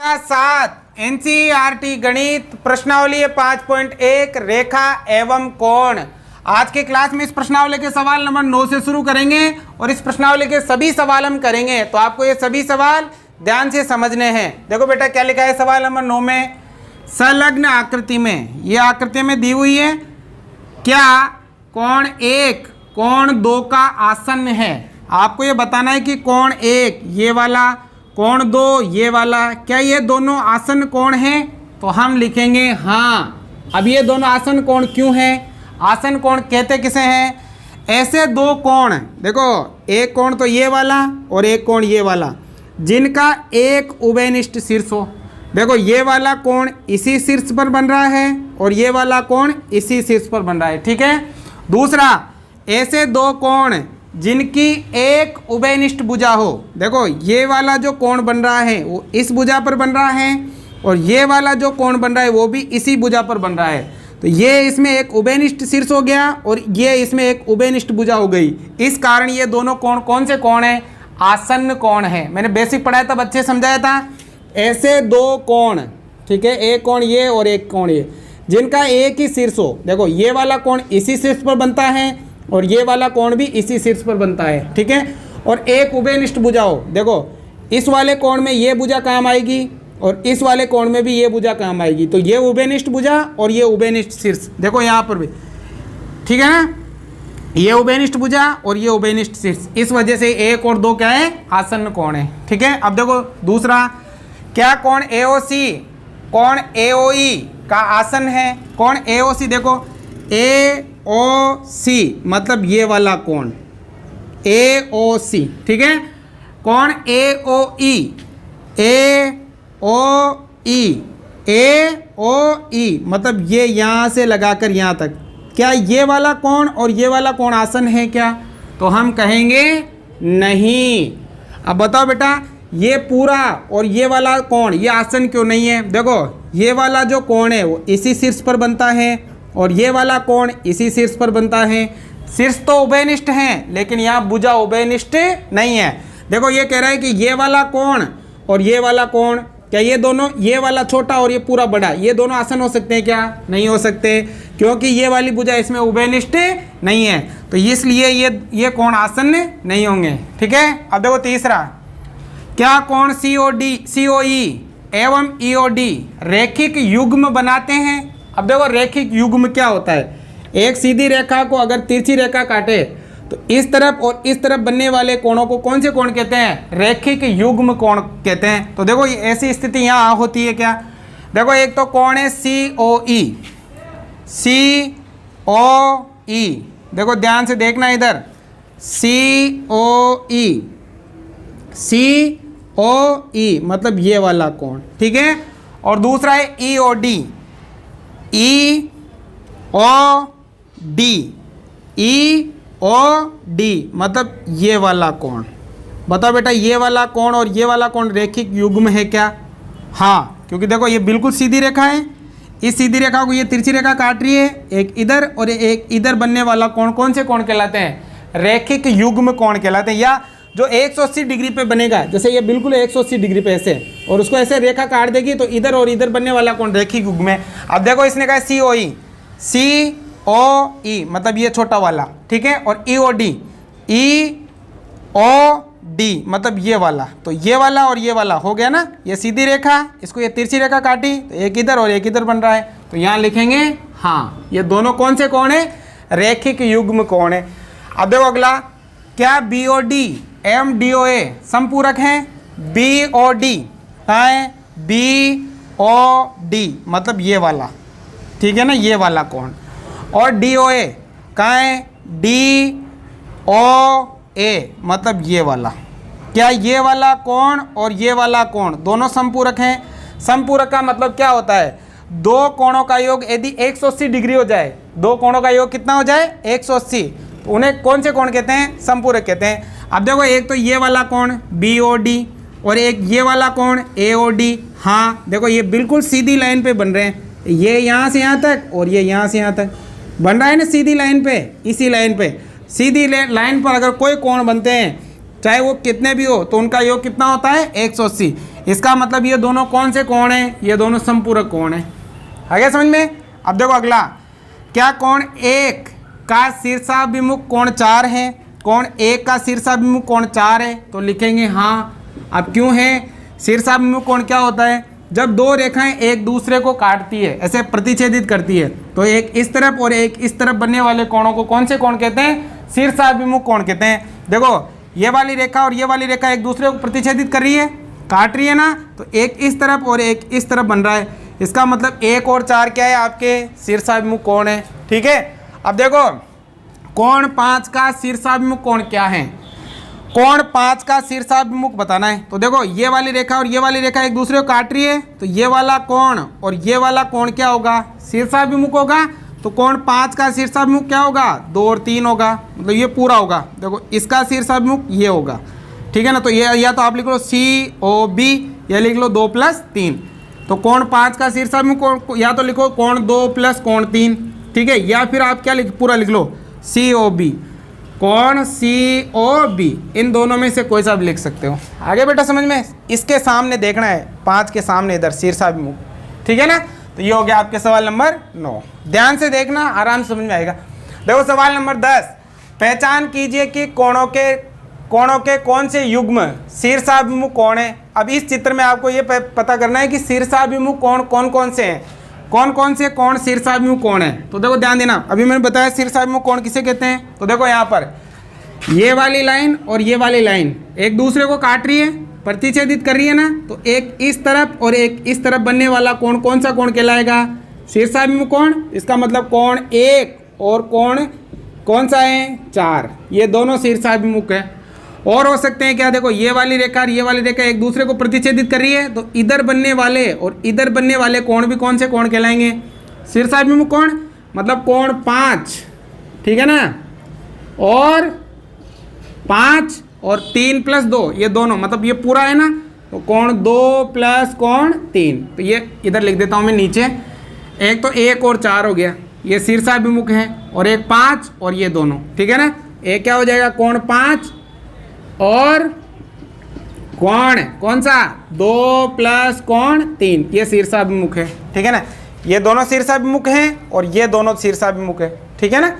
सात एनसीईआरटी गणित प्रश्नावली 5.1 रेखा एवं कोण। आज के क्लास में इस प्रश्नावली के सवाल नंबर 9 से शुरू करेंगे और इस प्रश्नावली के सभी सवाल हम करेंगे, तो आपको ये सभी सवाल ध्यान से समझने हैं। देखो बेटा क्या लिखा है सवाल नंबर 9 में, संलग्न आकृति में, ये आकृति में दी हुई है, क्या कोण 1 कोण 2 का आसन्न है। आपको ये बताना है कि कोण 1 ये वाला, कोण 2 ये वाला, क्या ये दोनों आसन्न कोण हैं। तो हम लिखेंगे हाँ। अब ये दोनों आसन्न कोण क्यों हैं? आसन्न कोण कहते किसे हैं? ऐसे दो कोण, देखो एक कोण तो ये वाला और एक कोण ये वाला, जिनका एक उभयनिष्ठ शीर्ष हो। देखो ये वाला कोण इसी शीर्ष पर बन रहा है और ये वाला कोण इसी शीर्ष पर बन रहा है, ठीक है। दूसरा, ऐसे दो कोण जिनकी एक उभयनिष्ठ भुजा हो। देखो ये वाला जो कोण बन रहा है वो इस भुजा पर बन रहा है और ये वाला जो कोण बन रहा है वो भी इसी भुजा पर बन रहा है। तो ये इसमें एक उभयनिष्ठ शीर्ष हो गया और ये इसमें एक उभयनिष्ठ भुजा हो गई। इस कारण ये दोनों कोण कौन से कोण है? आसन्न कोण है। मैंने बेसिक पढ़ाया था, बच्चे समझाया था। ऐसे दो कोण, ठीक है, एक कोण ये और एक कोण ये, जिनका एक ही शीर्ष हो। देखो ये वाला कोण इसी शीर्ष पर बनता है और ये वाला कोण भी इसी शीर्ष पर बनता है, ठीक है। और एक उभयनिष्ठ भुजा हो। देखो इस वाले कोण में ये भुजा काम आएगी और इस वाले कोण में भी ये भुजा काम आएगी। तो ये उभयनिष्ठ भुजा और ये उभयनिष्ठ शीर्ष, देखो यहाँ पर भी, ठीक है ना, ये उभयनिष्ठ भुजा और ये उभयनिष्ठ शीर्ष। इस वजह से 1 और 2 क्या है? आसन्न कोण है, ठीक है। अब देखो दूसरा, क्या कोण एओसी कोण एओई का आसन्न है? कोण एओसी, देखो एओसी मतलब ये वाला कोण एओसी, ठीक है। कोण एओई एओई एओई मतलब ये यहाँ से लगाकर यहाँ तक, क्या ये वाला कोण और ये वाला कोण आसन्न है क्या? तो हम कहेंगे नहीं। अब बताओ बेटा, ये पूरा और ये वाला कोण ये आसन्न क्यों नहीं है? देखो ये वाला जो कोण है वो इसी शीर्ष पर बनता है और ये वाला कोण इसी शीर्ष पर बनता है। शीर्ष तो उभयनिष्ठ हैं लेकिन यहाँ भुजा उभयनिष्ठ नहीं है। देखो ये कह रहा है कि ये वाला कोण और ये वाला कोण, क्या ये दोनों, ये वाला छोटा और ये पूरा बड़ा, ये दोनों आसन्न हो सकते हैं क्या? नहीं हो सकते, क्योंकि ये वाली भुजा इसमें उभयनिष्ठ नहीं है। तो इसलिए ये कोण आसन्न नहीं होंगे, ठीक है। अब देखो तीसरा, क्या कोण सीओई एवं ईओडी रैखिक युग्म बनाते हैं? अब देखो रैखिक युग्म क्या होता है? एक सीधी रेखा को अगर तिरछी रेखा काटे तो इस तरफ और इस तरफ बनने वाले कोणों को कौन से कोण कहते हैं? रैखिक युग्म कोण कहते हैं। तो देखो ऐसी स्थिति यहाँ होती है क्या? देखो एक तो कोण है सीओई, सीओई, देखो ध्यान से देखना इधर, सीओई, सीओई मतलब ये वाला कोण, ठीक है। और दूसरा है ईओडी, ई ओ डी, ई ओ डी मतलब ये वाला कोण। बताओ बेटा ये वाला कोण और ये वाला कोण रैखिक युग्म है क्या? हाँ, क्योंकि देखो ये बिल्कुल सीधी रेखा है, इस सीधी रेखा को ये तिरछी रेखा काट रही है, एक इधर और एक इधर बनने वाला कोण कौन से कोण कहलाते हैं? रैखिक युग्म कोण कहलाते हैं। या जो 180 डिग्री पे बनेगा, जैसे ये बिल्कुल 180 डिग्री पे ऐसे, और उसको ऐसे रेखा काट देगी तो इधर और इधर बनने वाला कोण रैखिक युग्म है। अब देखो इसने कहा सीओई, सीओई मतलब ये छोटा वाला, ठीक है। और ईओडी, ईओडी मतलब ये वाला। तो ये वाला और ये वाला हो गया ना, ये सीधी रेखा, इसको ये तिरछी रेखा काटी तो एक इधर और एक इधर बन रहा है। तो यहाँ लिखेंगे हाँ, ये दोनों कौन से कोण है? रैखिक युग्म कोण है। अब देखो अगला, क्या बीओडी एवं डीओए संपूरक हैं? बीओडी है, बीओडी मतलब ये वाला, ठीक है ना, ये वाला कोण। और डीओए कहाँ है? डीओए मतलब ये वाला। क्या ये वाला कोण और ये वाला कोण दोनों संपूरक हैं? संपूरक का मतलब क्या होता है? दो कोणों का योग यदि 180 डिग्री हो जाए, दो कोणों का योग कितना हो जाए? 180, तो उन्हें कौन से कोण कहते हैं? संपूरक कहते हैं। अब देखो एक तो ये वाला कोण बीओडी और एक ये वाला कोण एओडी। हाँ देखो ये बिल्कुल सीधी लाइन पे बन रहे हैं, ये यहाँ से यहाँ तक और ये यहाँ से यहाँ तक बन रहा है ना, सीधी लाइन पे, इसी लाइन पे सीधी लाइन पर अगर कोई कोण बनते हैं चाहे वो कितने भी हो तो उनका योग कितना होता है 180। इसका मतलब ये दोनों कौन से कोण हैं? ये दोनों समपूरक कोण हैं। आ गया समझ में? अब देखो अगला, क्या कोण 1 का शीर्षाभिमुख कोण 4 है? कोण 1 का शीर्षाभिमुख कोण 4 है तो लिखेंगे हाँ। अब क्यों है? शीर्षाभिमुख कोण क्या होता है? जब दो रेखाएं एक दूसरे को काटती है, ऐसे प्रतिच्छेदित करती है, तो एक इस तरफ और एक इस तरफ बनने वाले कोणों को कौन से कोण कहते हैं? शीर्षाभिमुख कोण कहते हैं। देखो ये वाली रेखा और ये वाली रेखा एक दूसरे को प्रतिच्छेदित कर रही है, काट रही है ना, तो एक इस तरफ और एक इस तरफ बन रहा है। इसका मतलब 1 और 4 क्या है? आपके शीर्षाभिमुख कोण है। ठीक है, अब देखो कोण 5 का शीर्षाभिमुख कोण क्या है? कोण 5 का शीर्षाभिमुख बताना है। तो देखो ये वाली रेखा और ये वाली रेखा एक दूसरे को काट रही है, तो ये वाला कोण और ये वाला कोण क्या होगा? शीर्षाभिमुख होगा। तो कोण 5 का शीर्षाभिमुख क्या होगा? 2 और 3 होगा, मतलब ये पूरा होगा। देखो इसका शीर्षाभिमुख ये होगा, ठीक है ना। तो ये या तो आप लिख लो COB या लिख लो 2 + 3। तो कोण 5 का शीर्षाभिमुख या तो लिखो कोण 2 + कोण 3, ठीक है, या फिर आप क्या पूरा लिख लो COB, कोण COB। इन दोनों में से कोई सा भी लिख सकते हो। आगे बेटा समझ में? इसके सामने देखना है, 5 के सामने इधर शीर्षाभिमुख, ठीक है ना। तो ये हो गया आपके सवाल नंबर 9। ध्यान से देखना, आराम से समझ में आएगा। देखो सवाल नंबर 10, पहचान कीजिए कि कोणों के कौन से युग्म शीर्षाभिमुख कोण है। अब इस चित्र में आपको ये पता करना है कि शीर्षाभिमुख कोण कौन कौन से हैं, कौन कौन से कोण शीर्षाभिमुख कोण है। तो देखो ध्यान देना, अभी मैंने बताया शीर्षाभिमुख कोण किसे कहते हैं। तो देखो यहाँ पर ये वाली लाइन और ये वाली लाइन एक दूसरे को काट रही है, प्रतिच्छेदित कर रही है ना, तो एक इस तरफ और एक इस तरफ बनने वाला कोण कौन सा कोण कहलाएगा? शीर्षाभिमुख कोण। इसका मतलब कोण 1 और कोण कौन सा है? 4, ये दोनों शीर्षाभिमुख है। और हो सकते हैं क्या? देखो ये वाली रेखा और ये वाली रेखा एक दूसरे को प्रतिच्छेदित कर रही है, तो इधर बनने वाले और इधर बनने वाले कोण भी कौन से कोण कहलाएंगे? शीर्षाभिमुख कोण। मतलब कोण 5, ठीक है ना, और 5 और 3 + 2, ये दोनों, मतलब ये पूरा है ना, तो कोण 2 + कोण 3। तो ये इधर लिख देता हूँ मैं नीचे। एक तो 1 और 4 हो गया, ये शीर्षाभिमुख है, और एक 5 और ये दोनों, ठीक है ना। एक क्या हो जाएगा? कोण 5 और कोण कौन सा? 2 + कोण 3, ये शीर्षाभिमुख है, ठीक है ना। ये दोनों शीर्षाभिमुख हैं और ये दोनों शीर्षाभिमुख है, ठीक है ना।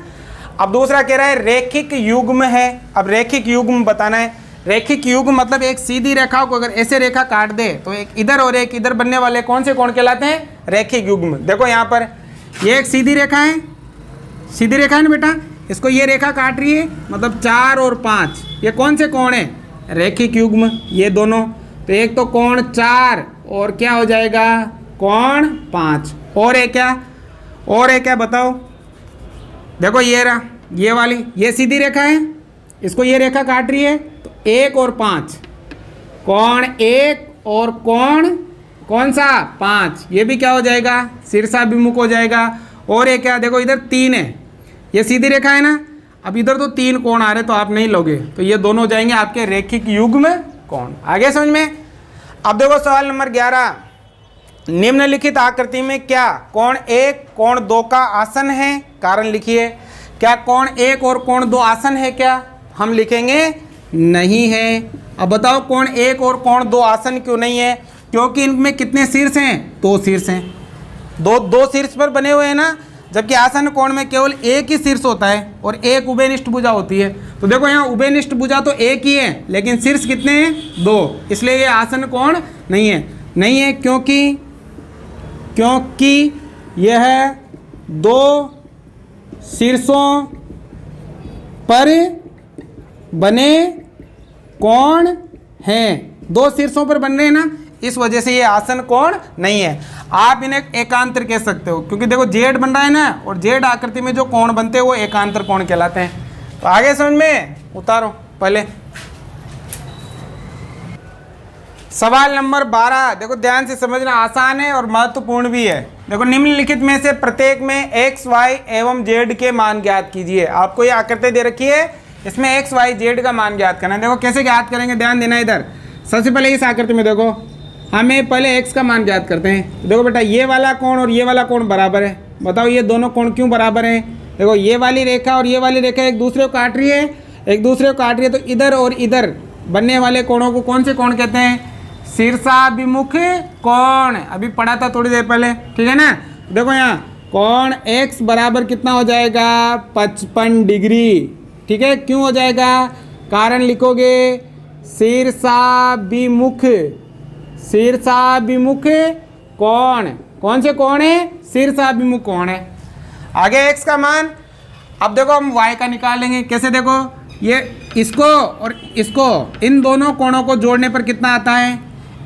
अब दूसरा कह रहा है रैखिक युग्म है। अब रैखिक युग्म बताना है। रैखिक युग्म मतलब एक सीधी रेखा को अगर ऐसे रेखा काट दे तो एक इधर और एक इधर बनने वाले कौन से कोण कहलाते हैं? रैखिक युग्म। देखो यहाँ पर ये एक सीधी रेखा है, सीधी रेखा है ना बेटा, इसको ये रेखा काट रही है, मतलब 4 और 5, ये कौन से कोण है? रैखिक युग्म, ये दोनों। तो एक तो कोण 4 और क्या हो जाएगा? कोण 5। और एक क्या? और एक क्या बताओ? देखो ये रहा, ये वाली, ये सीधी रेखा है, इसको ये रेखा काट रही है, तो 1 और 5, कोण 1 और कोण कौन सा? 5, ये भी क्या हो जाएगा? शीर्षाभिमुख हो जाएगा। और एक क्या? देखो इधर 3 है, ये सीधी रेखा है ना, अब इधर तो 3 कोण आ रहे तो आप नहीं लोगे, तो ये दोनों हो जाएंगे आपके रैखिक युग्म कोण। आगे समझ में? अब देखो सवाल नंबर 11, निम्नलिखित आकृति में क्या कोण 1 कोण 2 का आसन है? कारण लिखिए। क्या कोण 1 और कोण 2 आसन है क्या? हम लिखेंगे नहीं है। अब बताओ कोण 1 और कोण 2 आसन क्यों नहीं है? क्योंकि इनमें कितने शीर्ष हैं? 2 शीर्ष हैं, दो शीर्ष पर बने हुए हैं ना, जबकि आसन कोण में केवल एक ही शीर्ष होता है और एक उभयनिष्ठ भुजा होती है। तो देखो यहाँ उभयनिष्ठ भुजा तो एक ही है, लेकिन शीर्ष कितने हैं? 2, इसलिए ये आसन कोण नहीं है। नहीं है क्योंकि यह 2 शीर्षों पर बने कोण हैं, 2 शीर्षों पर बन रहे हैं ना, इस वजह से ये आसन कोण नहीं है। आप इन्हें एकांतर कह सकते हो, क्योंकि देखो जेड बन रहा है ना, और जेड आकृति में जो कोण बनते हैं वो एकांतर कोण कहलाते हैं। तो आगे समझ में उतारो। पहले सवाल नंबर 12, देखो ध्यान से समझना, आसान है और महत्वपूर्ण भी है। देखो निम्नलिखित में से प्रत्येक में x, y एवं z के मान ज्ञात कीजिए। आपको ये आकृति दे रखी है, इसमें x, y, z का मान ज्ञात करना है। देखो कैसे ज्ञात करेंगे, ध्यान देना इधर। सबसे पहले इस आकृति में देखो, हमें पहले x का मान ज्ञात करते हैं। देखो बेटा ये वाला कोण और ये वाला कोण बराबर है। बताओ ये दोनों कोण क्यों बराबर हैं? देखो ये वाली रेखा और ये वाली रेखा एक दूसरे को काट रही है, तो इधर और इधर बनने वाले कोणों को कौन से कोण कहते हैं? शीर्षाभिमुख कोण, अभी पढ़ा था थोड़ी देर पहले, ठीक है ना। देखो यहाँ कोण x बराबर कितना हो जाएगा 55 डिग्री, ठीक है। क्यों हो जाएगा, कारण लिखोगे शीर्षाभिमुख, शीर्षाभिमुख कोण, कौन से कोण है, शीर्षाभिमुख कोण है। आगे x का मान, अब देखो हम y का निकालेंगे कैसे, देखो ये इसको और इसको, इन दोनों कोणों को जोड़ने पर कितना आता है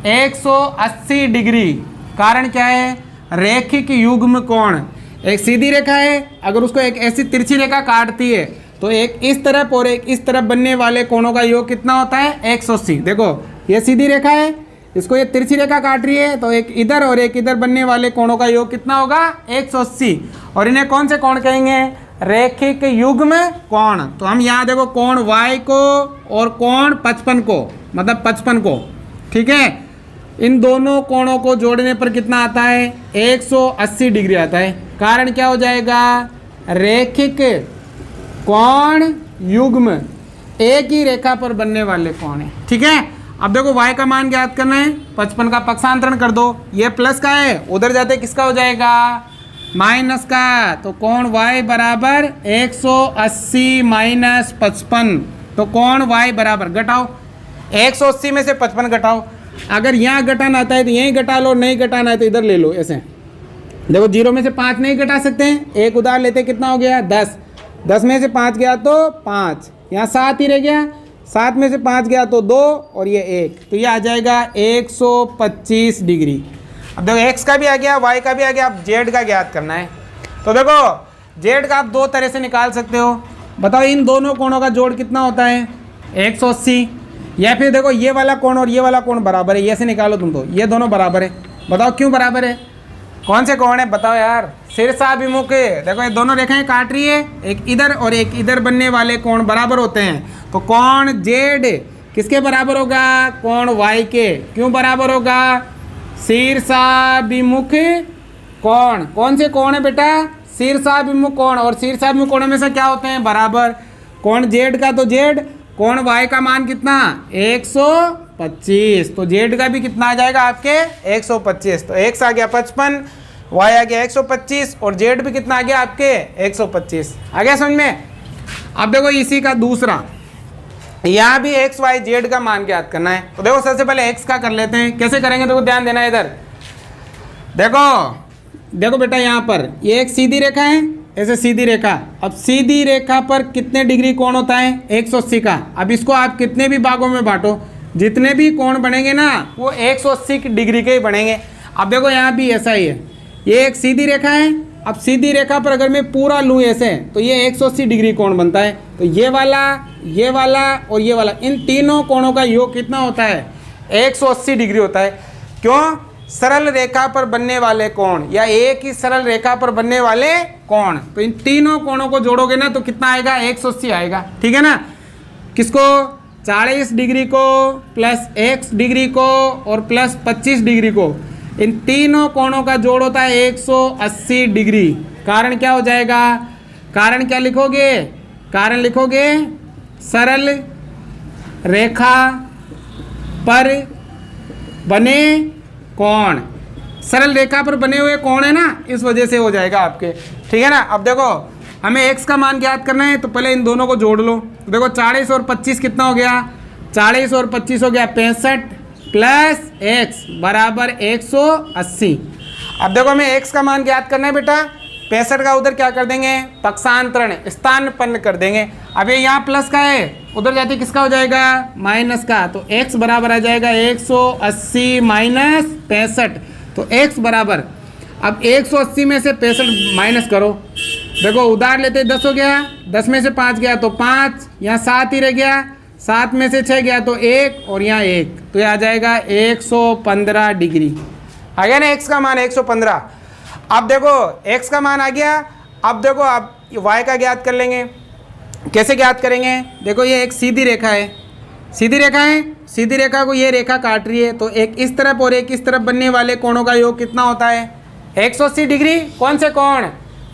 180 डिग्री। कारण क्या है, रैखिक युग्म कोण, एक सीधी रेखा है, अगर उसको एक ऐसी तिरछी रेखा काटती है तो एक इस तरफ और एक इस तरफ बनने वाले कोणों का योग कितना होता है 180। देखो ये सीधी रेखा है, इसको ये तिरछी रेखा काट रही है, तो एक इधर और एक इधर बनने वाले कोणों का योग कितना होगा 180। और इन्हें कौन से कोण कहेंगे, रैखिक युग्म कोण। तो हम यहाँ देखो कोण y को और कोण 55 को, मतलब 55 को, ठीक है, इन दोनों कोणों को जोड़ने पर कितना आता है 180 डिग्री आता है। कारण क्या हो जाएगा, रैखिक कोण युग्म, एक ही रेखा पर बनने वाले कोण है, ठीक है। अब देखो y का मान ज्ञात करना है, 55 का पक्षांतरण कर दो, ये प्लस का है, उधर जाते किसका हो जाएगा माइनस का। तो कोण y बराबर 180 माइनस 55, तो कोण y बराबर, घटाओ 180 में से 55 घटाओ, अगर यहाँ घटाना आता है तो यहीं घटा लो, नहीं घटाना है तो इधर ले लो ऐसे। देखो 0 में से 5 नहीं घटा सकते हैं, एक उधार लेते, कितना हो गया 10, 10 में से 5 गया तो 5, यहाँ 7 ही रह गया, 7 में से 5 गया तो 2 और ये 1, तो ये आ जाएगा 125 डिग्री। अब देखो x का भी आ गया, y का भी आ गया, अब z का ज्ञात करना है। तो देखो z का आप दो तरह से निकाल सकते हो, बताओ इन दोनों कोणों का जोड़ कितना होता है 180, या फिर देखो ये वाला कोण और ये वाला कोण बराबर है, ये से निकालो तुम, तो ये दोनों बराबर है। बताओ क्यों बराबर है, कौन से कोण है बताओ यार, शीर्षाभिमुख है। देखो ये दोनों रेखाएं काट रही है, एक इधर और एक इधर बनने वाले कोण बराबर होते हैं, तो कोण z किसके बराबर होगा, कोण y के। क्यों बराबर होगा, शीर्षाभिमुख कोण, कौन से कोण है बेटा, शीर्षाभिमुख कोण, और शीर्षाभिमुख कोणों में से क्या होते हैं बराबर, कोण z का तो z, कोण y का मान कितना 125, तो z का भी कितना आ जाएगा आपके 125, तो x आ गया 55, y आ गया 125 और z भी कितना आ गया आपके 125। आ गया समझ में। अब देखो इसी का दूसरा, यहाँ भी x y z का मान ज्ञात करना है, तो देखो सबसे पहले x का कर लेते हैं, कैसे करेंगे देखो ध्यान देना इधर। देखो देखो बेटा यहाँ पर ये एक सीधी रेखा है, ऐसे सीधी रेखा, अब सीधी रेखा पर कितने डिग्री कोण होता है 180 का। अब इसको आप कितने भी भागों में बांटो, जितने भी कोण बनेंगे ना वो 180 डिग्री के ही बनेंगे। अब देखो यहाँ भी ऐसा ही है, ये एक सीधी रेखा है, अब सीधी रेखा पर अगर मैं पूरा लूँ ऐसे तो ये 180 डिग्री कोण बनता है। तो ये वाला और ये वाला, इन तीनों कोणों का योग कितना होता है 180 डिग्री होता है। क्यों, सरल रेखा पर बनने वाले कोण या एक ही सरल रेखा पर बनने वाले कोण, तो इन तीनों कोणों को जोड़ोगे ना तो कितना आएगा 180 आएगा, ठीक है ना। किसको, 40 डिग्री को प्लस x डिग्री को और प्लस 25 डिग्री को, इन तीनों कोणों का जोड़ होता है 180 डिग्री। कारण क्या हो जाएगा, कारण क्या लिखोगे, कारण लिखोगे सरल रेखा पर बने कोण, सरल रेखा पर बने हुए कोण है ना, इस वजह से हो जाएगा आपके, ठीक है ना। अब देखो हमें x का मान ज्ञात करना है, तो पहले इन दोनों को जोड़ लो। देखो 40 और 25 कितना हो गया, 40 और 25 हो गया 65 प्लस x बराबर 180। अब देखो हमें x का मान ज्ञात करना है बेटा, 65 का उधर क्या कर देंगे पक्षांतरण, स्थानापन्न कर देंगे। अब ये यहाँ प्लस का है, उधर जाते किसका हो जाएगा माइनस का, तो x बराबर आ जाएगा 180 माइनस 65, तो x बराबर, अब 180 में से 65 माइनस करो, देखो उधार लेते 10 हो गया, 10 में से 5 गया तो 5, यहाँ 7 ही रह गया, 7 में से 6 गया तो 1 और यहाँ 1, तो ये आ जाएगा 115 डिग्री। आ गया ना x का मान 115। अब देखो x का मान आ गया, अब देखो आप y का ज्ञात कर लेंगे। कैसे ज्ञात करेंगे, देखो ये एक सीधी रेखा है, सीधी रेखा है, सीधी रेखा को ये रेखा काट रही है, तो एक इस तरफ और एक इस तरफ बनने वाले कोणों का योग कितना होता है 180 डिग्री। कौन से कोण,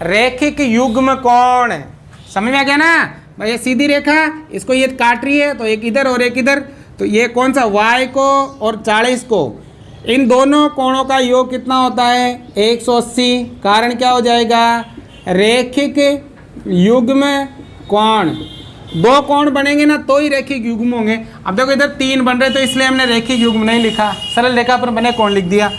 रैखिक युग्म कोण। समझ में आ गया ना भाई, ये सीधी रेखा इसको ये काट रही है, तो एक इधर और एक इधर, तो ये कौन सा y को और 40 को, इन दोनों कोणों का योग कितना होता है 180। कारण क्या हो जाएगा, रैखिक युग्म कोण। दो कोण बनेंगे ना तो ही रैखिक युग्म होंगे। अब देखो इधर 3 बन रहे तो इसलिए हमने रैखिक युग्म नहीं लिखा, सरल रेखा पर बने कोण लिख दिया।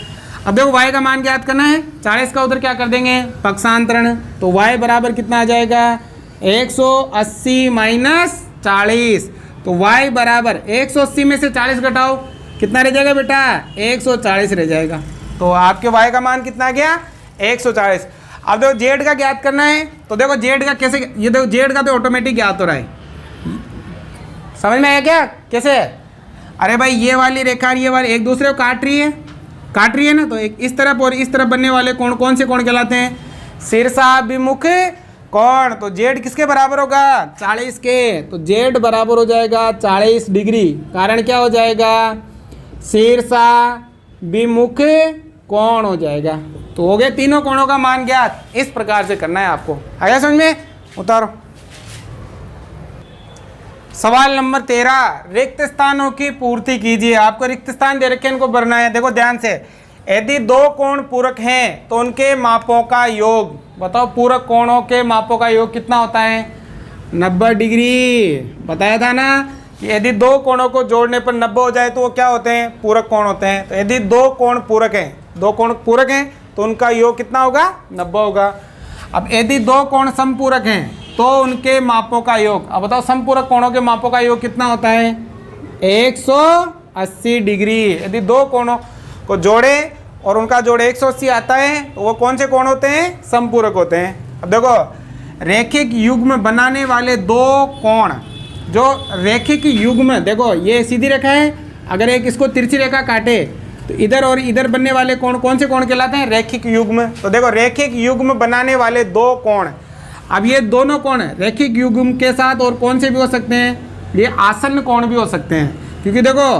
अब देखो y का मान ज्ञात करना है, 40 का उधर क्या कर देंगे पक्षांतरण, तो y बराबर कितना आ जाएगा 180 माइनस 40। तो y बराबर 180 में से 40 घटाओ, कितना रह जाएगा बेटा 140 रह जाएगा। तो आपके y का मान कितना आ गया 140। अब देखो z का ज्ञात करना है, तो देखो z का कैसे, ये देखो z का तो ऑटोमेटिक ज्ञात हो रहा है, समझ में आया क्या कैसे। अरे भाई ये वाली रेखा ये वाली एक दूसरे को काट रही है ना, तो एक इस तरफ और इस तरफ बनने वाले कोण कौन से कोण कहलाते हैं, शीर्षाभिमुख कोण। तो z किसके बराबर होगा 40 के, तो z बराबर हो जाएगा 40 डिग्री। कारण क्या हो जाएगा शीर्षाभिमुख कोण हो जाएगा। तो हो गए तीनों कोणों का मान ज्ञात। इस प्रकार से करना है आपको, आया समझ में। उतारो सवाल नंबर 13, रिक्त स्थानों की पूर्ति कीजिए। आपको रिक्त स्थान दे रखे हैं, इनको भरना है। देखो ध्यान से, यदि दो कोण पूरक हैं तो उनके मापों का योग बताओ। पूरक कोणों के मापों का योग कितना होता है 90 डिग्री। बताया था ना कि यदि दो कोणों को जोड़ने पर 90 हो जाए तो वो क्या होते हैं पूरक कोण होते हैं। तो यदि दो कोण पूरक हैं, दो कोण पूरक हैं तो उनका योग कितना होगा 90 होगा। अब यदि दो कोण समपूरक हैं तो उनके मापों का योग, अब बताओ समपूरक कोणों के मापों का योग कितना होता है 180 डिग्री। यदि दो कोणों को जोड़े और उनका जोड़ 180 आता है तो वो कौन से कोण होते हैं समपूरक होते हैं। अब देखो रैखिक युग्म बनाने वाले दो कोण, जो रैखिक युग्म, देखो ये सीधी रेखा है, अगर एक इसको तिरछी रेखा काटे तो इधर और इधर बनने वाले कोण कौन से कोण कहलाते हैं रैखिक युग्म। तो देखो रैखिक युग्म बनाने वाले दो कोण, अब ये दोनों कोण रैखिक युग्म के साथ और कौन से भी हो सकते हैं, ये आसन्न कोण भी हो सकते हैं। क्योंकि देखो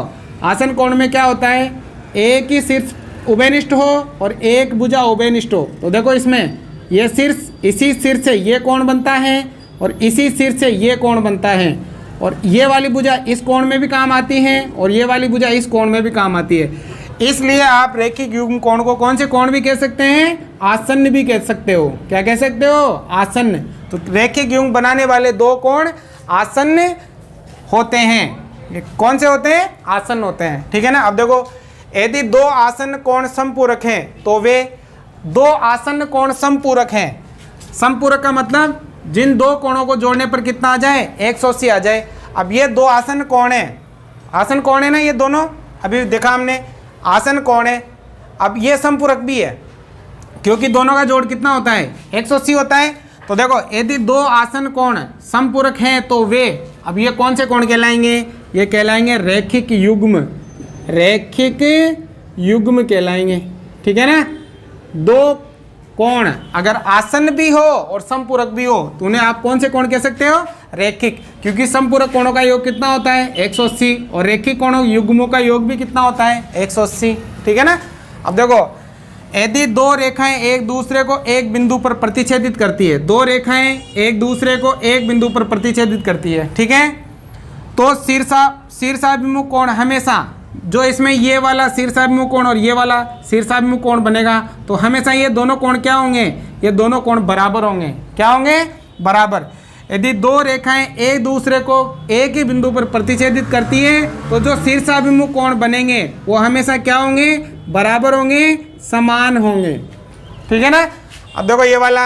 आसन्न कोण में क्या होता है, एक ही शीर्ष उभयनिष्ठ हो और एक भुजा उभयनिष्ठ हो। तो देखो इसमें ये शीर्ष, इसी शीर्ष से ये कोण बनता है और इसी शीर्ष से ये कोण बनता है, और ये वाली भुजा इस कोण में भी काम आती है और ये वाली भुजा इस कोण में भी काम आती है। इसलिए आप रैखिक युग्म कोण को कौन से कोण भी कह सकते हैं, आसन्न भी कह सकते हो। क्या कह सकते हो, आसन्न। तो रैखिक युग्म बनाने वाले दो कोण आसन्न होते हैं। ये कौन से होते हैं, आसन्न होते हैं, ठीक है ना। अब देखो यदि दो आसन्न कोण समपूरक हैं तो वे दो आसन्न कोण समपूरक हैं। समपूरक का मतलब जिन दो कोणों को जोड़ने पर कितना आ जाए 180 आ जाए। अब ये दो आसन्न कोण है, आसन्न कोण है ना ये दोनों, अभी देखा हमने आसन्न कोण है। अब ये समपूरक भी है क्योंकि दोनों का जोड़ कितना होता है 180 होता है। तो देखो यदि दो आसन्न कोण समपूरक हैं तो वे, अब ये कौन से कोण कहलाएंगे, ये कहलाएंगे रैखिक युग्म, रैखिक युग्म कहलाएंगे, ठीक है ना। दो कोण अगर आसन्न भी हो और समपूरक भी हो तो उन्हें आप कौन से कोण कह सकते हो, रैखिक। क्योंकि समपूरक कोणों का योग कितना होता है 180 और रैखिक कोणों युग्मों का योग भी कितना होता है 180, ठीक है ना। अब देखो यदि दो रेखाएं एक दूसरे को एक बिंदु पर प्रतिच्छेदित करती है, दो रेखाएं एक दूसरे को एक बिंदु पर प्रतिच्छेदित करती है, ठीक है, तो शीर्षाभिमुख कोण हमेशा, जो इसमें ये वाला शीर्षाभिमुख कोण और ये वाला शीर्षाभिमुख कोण बनेगा, तो हमेशा ये दोनों कोण क्या होंगे, ये दोनों कोण बराबर होंगे। क्या होंगे, बराबर। यदि दो रेखाएं एक दूसरे को एक ही बिंदु पर प्रतिच्छेदित करती है तो जो शीर्षाभिमुख कोण बनेंगे वो हमेशा क्या होंगे, बराबर होंगे, समान होंगे, ठीक है ना। अब देखो ये वाला,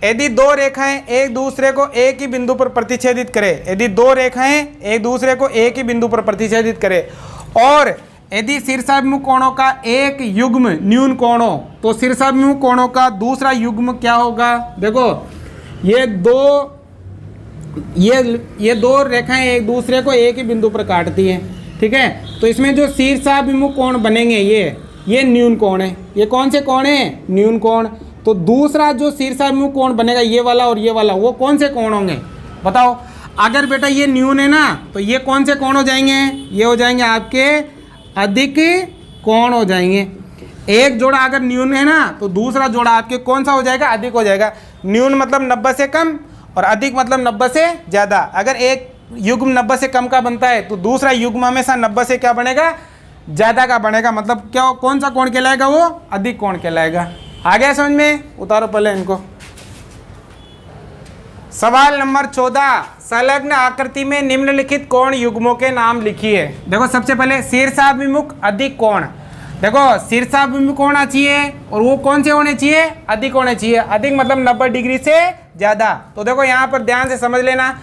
यदि दो रेखाएं एक दूसरे को एक ही बिंदु पर प्रतिच्छेदित करें, यदि दो रेखाएं एक दूसरे को एक ही बिंदु पर प्रतिच्छेदित करें और यदि शीर्षाभिमुख कोणों का एक युग्म न्यून कोण हो तो शीर्षाभिमुख कोणों का दूसरा युग्म क्या होगा। देखो ये दो रेखाएं एक दूसरे को एक ही बिंदु पर काटती हैं, ठीक है, तो इसमें जो शीर्षाभिमुख कोण बनेंगे ये न्यून कोण है। ये कौन से कोण है, न्यून कोण। तो दूसरा जो शीर्षाभिमुख कोण बनेगा ये वाला और ये वाला, वो कौन से कोण होंगे बताओ। अगर बेटा ये न्यून है ना तो ये कौन से कोण हो जाएंगे, ये हो जाएंगे आपके अधिक कोण हो जाएंगे। एक जोड़ा अगर न्यून है ना तो दूसरा जोड़ा आपके कौन सा हो जाएगा, अधिक हो जाएगा। न्यून मतलब 90 से कम और अधिक मतलब 90 से ज़्यादा। अगर एक युग्म 90 से कम का बनता है तो दूसरा युग्म हमेशा 90 से क्या बनेगा, ज़्यादा का बनेगा। मतलब क्या, कौन सा कोण कहलाएगा, वो अधिक कोण कहलाएगा। आ गया समझ में? उतारो पहले इनको। सवाल नंबर 14, संलग्न आकृति में निम्नलिखित कोण युग्मों के नाम लिखिए। देखो सबसे पहले शीर्षाभिमुख अधिक कोण। देखो शीर्षाभिमुख होना चाहिए और वो कौन से होने चाहिए, अधिक होने चाहिए। अधिक मतलब 90 डिग्री से ज़्यादा। तो देखो यहाँ पर ध्यान से समझ लेना,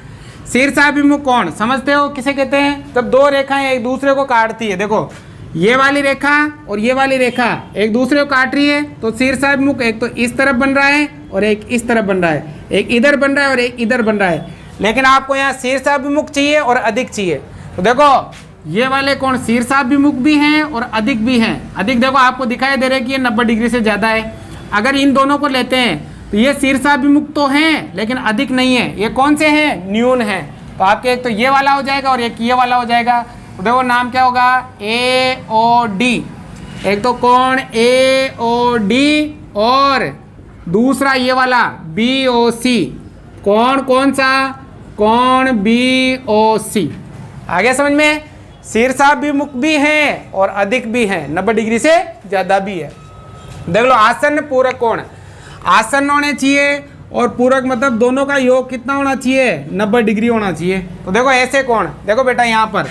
शीर्षाभिमुख कोण समझते हो किसे कहते हैं? जब दो रेखाएं एक दूसरे को काटती है, देखो ये वाली रेखा और ये वाली रेखा एक दूसरे को काट रही है तो शीर्षाभिमुख एक तो इस तरफ बन रहा है और एक इस तरफ बन रहा है, एक इधर बन रहा है और एक इधर बन रहा है। लेकिन आपको यहाँ शीर्षाभिमुख चाहिए और अधिक चाहिए। तो देखो ये वाले कोण शीर्षाभिमुख भी हैं और अधिक भी हैं। अधिक देखो आपको दिखाई दे रहा है कि ये 90 डिग्री से ज़्यादा है। अगर इन दोनों को लेते हैं तो ये शीर्षाभिमुख तो हैं लेकिन अधिक नहीं है। ये कौन से हैं? न्यून है। तो आपके एक तो ये वाला हो जाएगा और एक ये वाला हो जाएगा। तो देखो नाम क्या होगा, AOD। एक तो कोण AOD और दूसरा ये वाला BOC। कौन सा? कोण BOC। आगे समझ में? शीर्षाभिमुख भी हैं और अधिक भी हैं, 90 डिग्री से ज़्यादा भी है। देख लो आसन्न पूरक कोण, आसन्न होने चाहिए और पूरक मतलब दोनों का योग कितना होना चाहिए, 90 डिग्री होना चाहिए। तो देखो ऐसे कोण, देखो बेटा यहाँ पर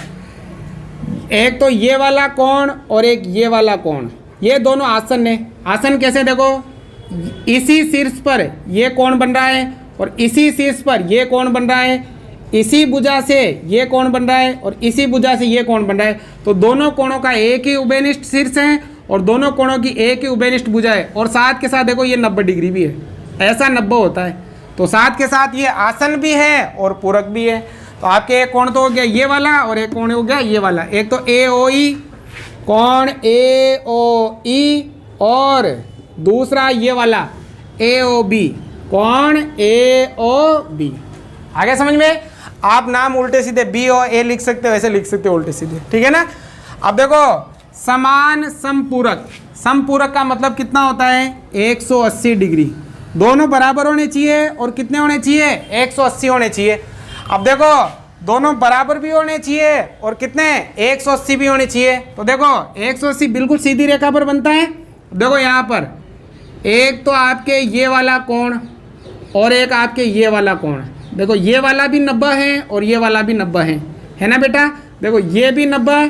एक तो ये वाला कोण और एक ये वाला कोण, ये दोनों आसन्न है। आसन्न कैसे? देखो इसी शीर्ष पर ये कोण बन रहा है और इसी शीर्ष पर ये कोण बन रहा है, इसी भुजा से ये कोण बन रहा है और इसी भुजा से ये कोण बन रहा है। तो दोनों कोणों का एक ही उभयनिष्ठ शीर्ष है और दोनों कोणों की एक ही उभयनिष्ठ भुजा है और साथ के साथ देखो ये 90 डिग्री भी है। ऐसा 90 होता है। तो साथ के साथ ये आसन भी है और पूरक भी है। तो आपके एक कोण तो हो गया ये वाला और एक कोण हो गया ये वाला। एक तो AOE, कोण AOE और दूसरा ये वाला AOB, कोण AOB। आगे समझ में? आप नाम उल्टे सीधे BOA लिख सकते हो, ऐसे लिख सकते हो उल्टे सीधे, ठीक है ना। अब देखो समान समपूरक, समपूरक का मतलब कितना होता है, 180 डिग्री। दोनों बराबर होने चाहिए और कितने होने चाहिए, 180 होने चाहिए। अब देखो दोनों बराबर भी होने चाहिए और कितने, 180 भी होने चाहिए। तो देखो 180 बिल्कुल सीधी रेखा पर बनता है। देखो यहाँ पर एक तो आपके ये वाला कोण और एक आपके ये वाला कोण। देखो ये वाला भी 90 है और ये वाला भी 90 है ना बेटा। देखो ये भी 90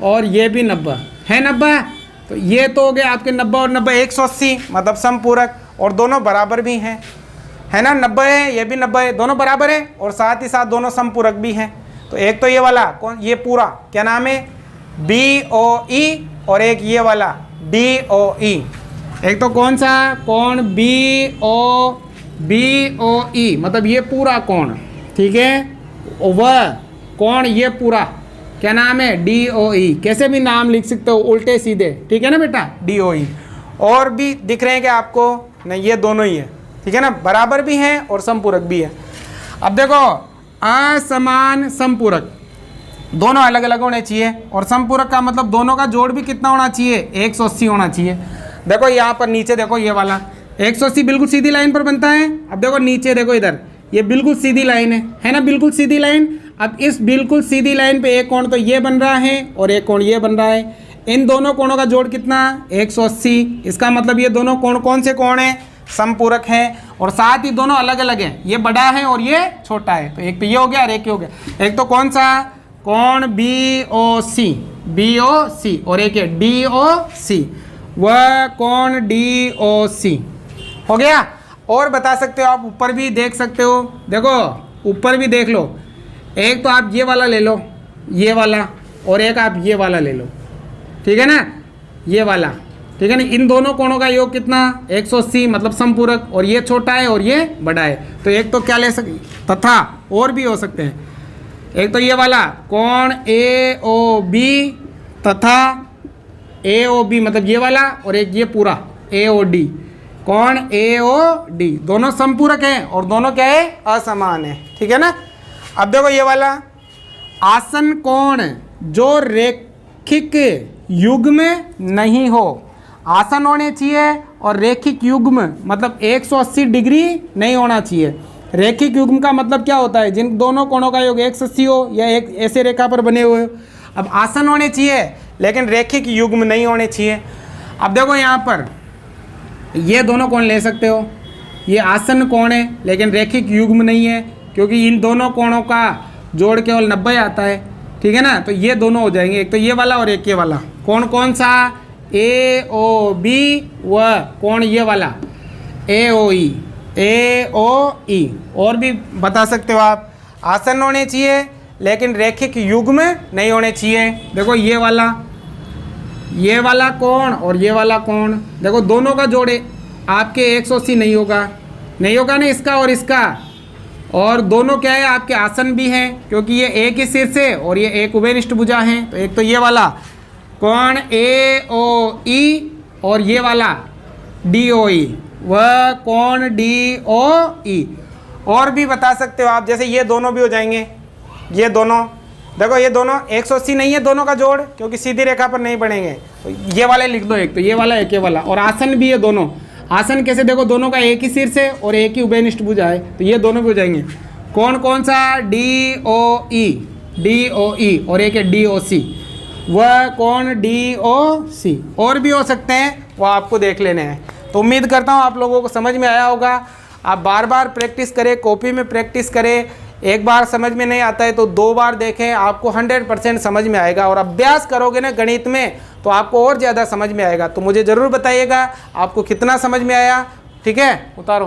और ये भी 90 है, 90। तो ये तो हो गए आपके 90 और 90 180 मतलब समपूरक और दोनों बराबर भी हैं, है ना। 90 है, ये भी 90 है, दोनों बराबर है और साथ ही साथ दोनों समपूरक भी हैं। तो एक तो ये वाला कौन, ये पूरा क्या नाम है, BOE और एक ये वाला DOE। एक तो कौन सा कोण BOE मतलब ये पूरा कोण, ठीक है। वह कोण ये पूरा क्या नाम है, DOE। कैसे भी नाम लिख सकते हो उल्टे सीधे, ठीक है ना बेटा, DOE। और भी दिख रहे हैं क्या आपको, नहीं ये दोनों ही है, ठीक है ना, बराबर भी हैं और समपूरक भी है। अब देखो असमान समपूरक दोनों अलग अलग होने चाहिए और समपूरक का मतलब दोनों का जोड़ भी कितना होना चाहिए, 180 होना चाहिए। देखो यहाँ पर नीचे देखो ये वाला 180 बिल्कुल सीधी लाइन पर बनता है। अब देखो नीचे देखो इधर ये बिल्कुल सीधी लाइन है ना, बिल्कुल सीधी लाइन। अब इस बिल्कुल सीधी लाइन पे एक कोण तो ये बन रहा है और एक कोण ये बन रहा है। इन दोनों कोणों का जोड़ कितना, 180। इसका मतलब ये दोनों कोण कौन से कोण हैं, समपूरक हैं और साथ ही दोनों अलग अलग हैं, ये बड़ा है और ये छोटा है। तो एक तो ये हो गया और एक ये हो गया। एक तो कौन सा कोण BOC और एक है DOC, वह कोण DOC हो गया। और बता सकते हो आप, ऊपर भी देख सकते हो, देखो ऊपर भी देख लो। एक तो आप ये वाला ले लो, ये वाला, और एक आप ये वाला ले लो, ठीक है ना, ये वाला, ठीक है ना। इन दोनों कोणों का योग कितना, 180 मतलब समपूरक, और ये छोटा है और ये बड़ा है। तो एक तो क्या ले सकते, तथा और भी हो सकते हैं। एक तो ये वाला कोण AOB तथा AOB मतलब ये वाला, और एक ये पूरा AOD, कोण AOD, दोनों समपूरक हैं और दोनों क्या है, असमान है, ठीक है ना। अब देखो ये वाला आसन कोण जो रेखिक युग्म नहीं हो, आसन होने चाहिए और रेखिक युग्म मतलब 180 डिग्री नहीं होना चाहिए। रेखिक युग्म का मतलब क्या होता है? जिन दोनों कोणों का योग 180 हो या एक ऐसे रेखा पर बने हुए हो। अब आसन होने चाहिए लेकिन रेखिक युग्म नहीं होने चाहिए। अब देखो यहाँ पर ये दोनों कोण ले सकते हो, ये आसन कोण है लेकिन रेखिक युग्म नहीं है क्योंकि इन दोनों कोणों का जोड़ केवल 90 आता है, ठीक है ना। तो ये दोनों हो जाएंगे, एक तो ये वाला और एक ये वाला। कौन कौन सा? ए ओ बी व कौन ये वाला ए ओ ई, ए ओ ई। और भी बता सकते हो आप। आसन होने चाहिए लेकिन रेखिक युग्म नहीं होने चाहिए। देखो ये वाला कोण और ये वाला कोण, देखो दोनों का जोड़े आपके 180 नहीं होगा ना, इसका और इसका। और दोनों क्या है आपके आसन भी हैं क्योंकि ये एक ही सिर से और ये एक उभयनिष्ठ भुजा हैं। तो एक तो ये वाला कोण ए ओ ई और ये वाला डी ओ ई, वह कोण डी ओ ई। और भी बता सकते हो आप, जैसे ये दोनों भी हो जाएंगे। ये दोनों देखो, ये दोनों 180 नहीं है दोनों का जोड़ क्योंकि सीधी रेखा पर नहीं बनेंगे। तो ये वाले लिख दो, एक तो ये वाला एक ये वाला। और आसन भी है दोनों। आसन कैसे? देखो दोनों का एक ही सिर से और एक ही उभयनिष्ठ भुजा है, तो ये दोनों भी हो जाएंगे। कौन सा? डी ओ ई और एक है डी ओ सी, वह कौन डी ओ सी। और भी हो सकते हैं, वो आपको देख लेने हैं। तो उम्मीद करता हूँ आप लोगों को समझ में आया होगा। आप बार बार प्रैक्टिस करें, कॉपी में प्रैक्टिस करें। एक बार समझ में नहीं आता है तो 2 बार देखें, आपको 100% समझ में आएगा। और अभ्यास करोगे ना गणित में तो आपको और ज़्यादा समझ में आएगा। तो मुझे ज़रूर बताइएगा आपको कितना समझ में आया। ठीक है, उतारो।